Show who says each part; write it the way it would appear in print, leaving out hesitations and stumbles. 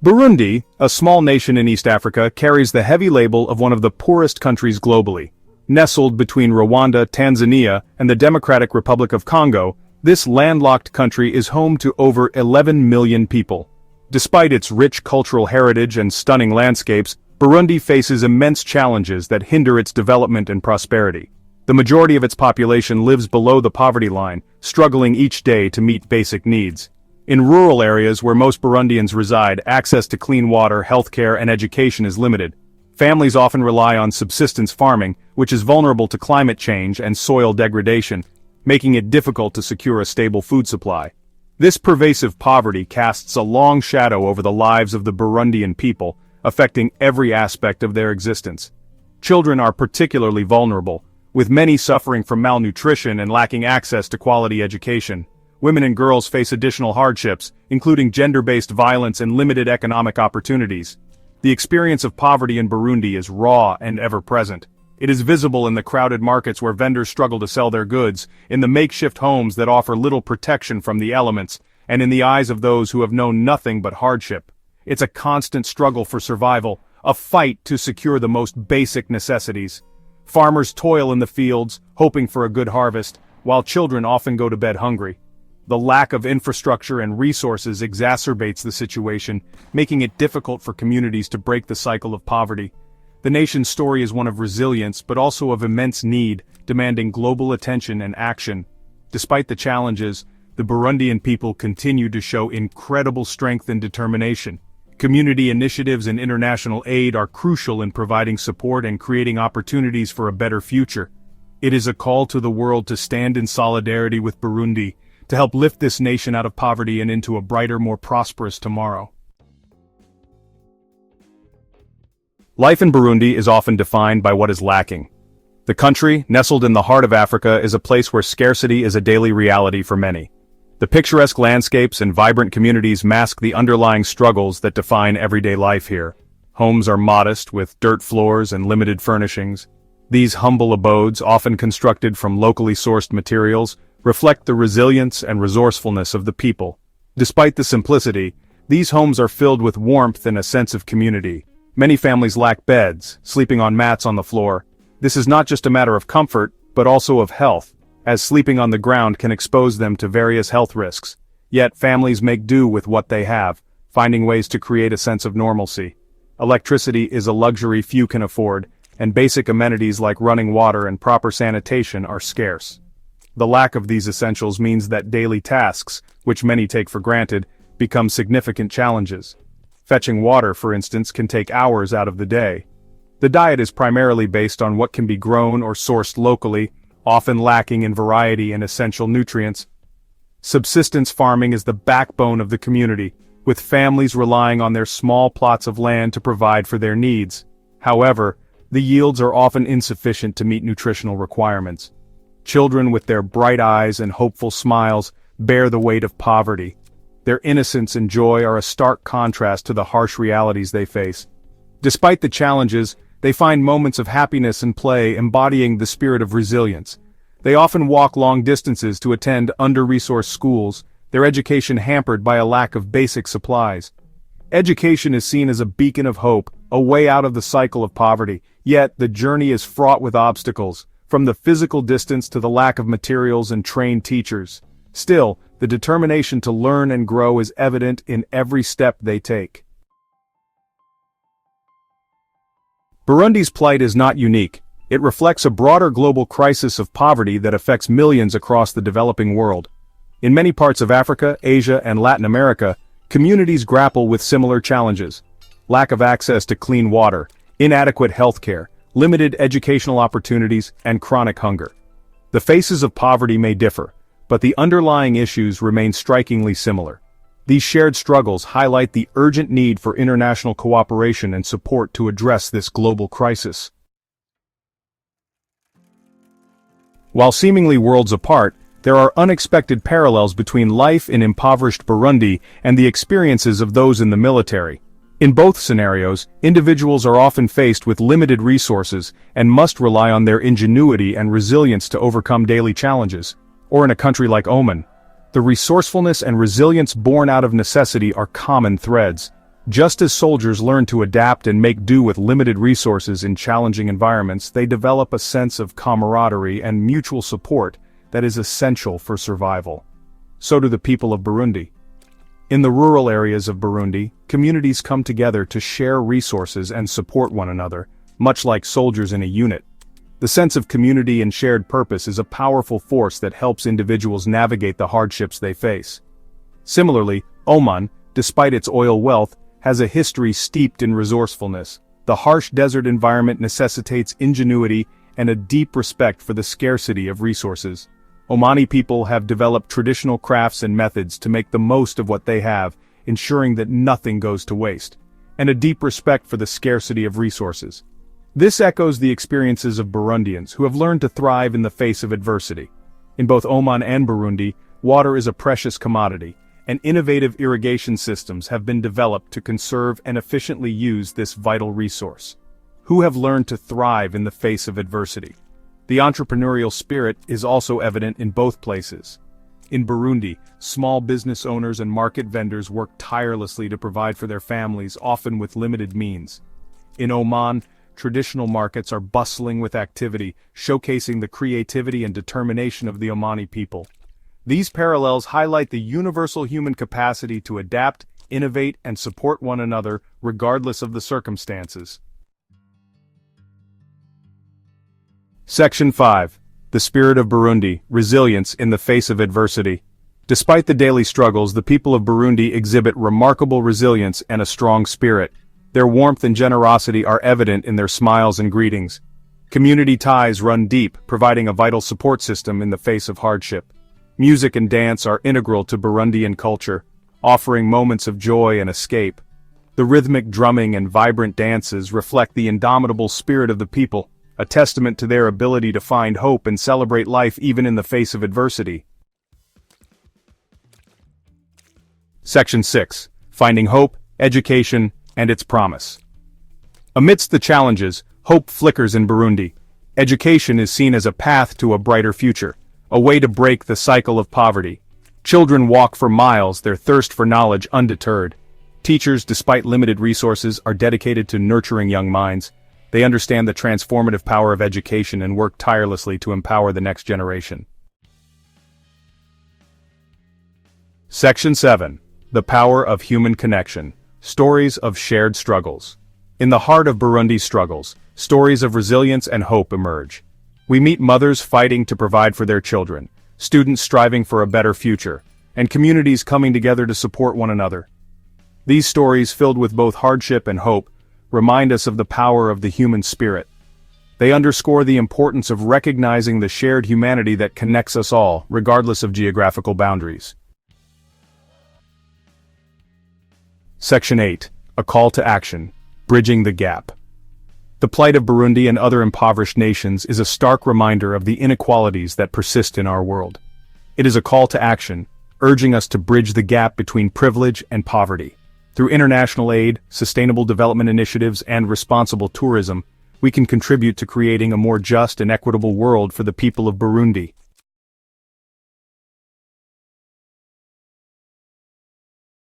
Speaker 1: Burundi, a small nation in East Africa, carries the heavy label of one of the poorest countries globally. Nestled between Rwanda, Tanzania, and the Democratic Republic of Congo, this landlocked country is home to over 11 million people. Despite its rich cultural heritage and stunning landscapes, Burundi faces immense challenges that hinder its development and prosperity. The majority of its population lives below the poverty line, struggling each day to meet basic needs. In rural areas where most Burundians reside, access to clean water, healthcare, and education is limited. Families often rely on subsistence farming, which is vulnerable to climate change and soil degradation, making it difficult to secure a stable food supply. This pervasive poverty casts a long shadow over the lives of the Burundian people, affecting every aspect of their existence. Children are particularly vulnerable, with many suffering from malnutrition and lacking access to quality education. Women and girls face additional hardships, including gender-based violence and limited economic opportunities. The experience of poverty in Burundi is raw and ever-present. It is visible in the crowded markets where vendors struggle to sell their goods, in the makeshift homes that offer little protection from the elements, and in the eyes of those who have known nothing but hardship. It's a constant struggle for survival, a fight to secure the most basic necessities. Farmers toil in the fields, hoping for a good harvest, while children often go to bed hungry. The lack of infrastructure and resources exacerbates the situation, making it difficult for communities to break the cycle of poverty. The nation's story is one of resilience but also of immense need, demanding global attention and action. Despite the challenges, the Burundian people continue to show incredible strength and determination. Community initiatives and international aid are crucial in providing support and creating opportunities for a better future. It is a call to the world to stand in solidarity with Burundi, to help lift this nation out of poverty and into a brighter, more prosperous tomorrow. Life in Burundi is often defined by what is lacking. The country, nestled in the heart of Africa, is a place where scarcity is a daily reality for many. The picturesque landscapes and vibrant communities mask the underlying struggles that define everyday life here. Homes are modest, with dirt floors and limited furnishings. These humble abodes, often constructed from locally sourced materials, reflect the resilience and resourcefulness of the people. Despite the simplicity, these homes are filled with warmth and a sense of community. Many families lack beds, sleeping on mats on the floor. This is not just a matter of comfort, but also of health, as sleeping on the ground can expose them to various health risks. Yet families make do with what they have, finding ways to create a sense of normalcy. Electricity is a luxury few can afford, and basic amenities like running water and proper sanitation are scarce. The lack of these essentials means that daily tasks, which many take for granted, become significant challenges. Fetching water, for instance, can take hours out of the day. The diet is primarily based on what can be grown or sourced locally, often lacking in variety and essential nutrients. Subsistence farming is the backbone of the community, with families relying on their small plots of land to provide for their needs. However, the yields are often insufficient to meet nutritional requirements. Children with their bright eyes and hopeful smiles bear the weight of poverty. Their innocence and joy are a stark contrast to the harsh realities they face. Despite the challenges, they find moments of happiness and play, embodying the spirit of resilience. They often walk long distances to attend under-resourced schools, their education hampered by a lack of basic supplies. Education is seen as a beacon of hope, a way out of the cycle of poverty, yet the journey is fraught with obstacles, from the physical distance to the lack of materials and trained teachers. Still, the determination to learn and grow is evident in every step they take. Burundi's plight is not unique. It reflects a broader global crisis of poverty that affects millions across the developing world. In many parts of Africa, Asia, and Latin America, communities grapple with similar challenges. Lack of access to clean water, inadequate healthcare, limited educational opportunities, and chronic hunger. The faces of poverty may differ, but the underlying issues remain strikingly similar. These shared struggles highlight the urgent need for international cooperation and support to address this global crisis. While seemingly worlds apart, there are unexpected parallels between life in impoverished Burundi and the experiences of those in the military. In both scenarios, individuals are often faced with limited resources and must rely on their ingenuity and resilience to overcome daily challenges. Or in a country like Oman, the resourcefulness and resilience born out of necessity are common threads. Just as soldiers learn to adapt and make do with limited resources in challenging environments, they develop a sense of camaraderie and mutual support that is essential for survival. So do the people of Burundi. In the rural areas of Burundi, communities come together to share resources and support one another, much like soldiers in a unit. The sense of community and shared purpose is a powerful force that helps individuals navigate the hardships they face. Similarly, Oman, despite its oil wealth, has a history steeped in resourcefulness. The harsh desert environment necessitates ingenuity and a deep respect for the scarcity of resources. Omani people have developed traditional crafts and methods to make the most of what they have, ensuring that nothing goes to waste, and a deep respect for the scarcity of resources. This echoes the experiences of Burundians who have learned to thrive in the face of adversity. In both Oman and Burundi, water is a precious commodity, and innovative irrigation systems have been developed to conserve and efficiently use this vital resource. Who have learned to thrive in the face of adversity. The entrepreneurial spirit is also evident in both places. In Burundi, small business owners and market vendors work tirelessly to provide for their families, often with limited means. In Oman, traditional markets are bustling with activity, showcasing the creativity and determination of the Omani people. These parallels highlight the universal human capacity to adapt, innovate, and support one another, regardless of the circumstances. Section 5. The Spirit of Burundi, Resilience in the Face of Adversity. Despite the daily struggles, the people of Burundi exhibit remarkable resilience and a strong spirit. Their warmth and generosity are evident in their smiles and greetings. Community ties run deep, providing a vital support system in the face of hardship. Music and dance are integral to Burundian culture, offering moments of joy and escape. The rhythmic drumming and vibrant dances reflect the indomitable spirit of the people, a testament to their ability to find hope and celebrate life even in the face of adversity. Section 6. Finding Hope, Education, and its Promise. Amidst the challenges, hope flickers in Burundi. Education is seen as a path to a brighter future, a way to break the cycle of poverty. Children walk for miles, their thirst for knowledge undeterred. Teachers, despite limited resources, are dedicated to nurturing young minds. They understand the transformative power of education and work tirelessly to empower the next generation. Section 7. The Power of Human Connection. Stories of Shared Struggles. In the heart of Burundi's struggles, stories of resilience and hope emerge. We meet mothers fighting to provide for their children, students striving for a better future, and communities coming together to support one another. These stories, filled with both hardship and hope, remind us of the power of the human spirit. They underscore the importance of recognizing the shared humanity that connects us all, regardless of geographical boundaries. Section 8. A Call to Action. Bridging the Gap. The plight of Burundi and other impoverished nations is a stark reminder of the inequalities that persist in our world. It is a call to action, urging us to bridge the gap between privilege and poverty. Through international aid, sustainable development initiatives, and responsible tourism, we can contribute to creating a more just and equitable world for the people of Burundi.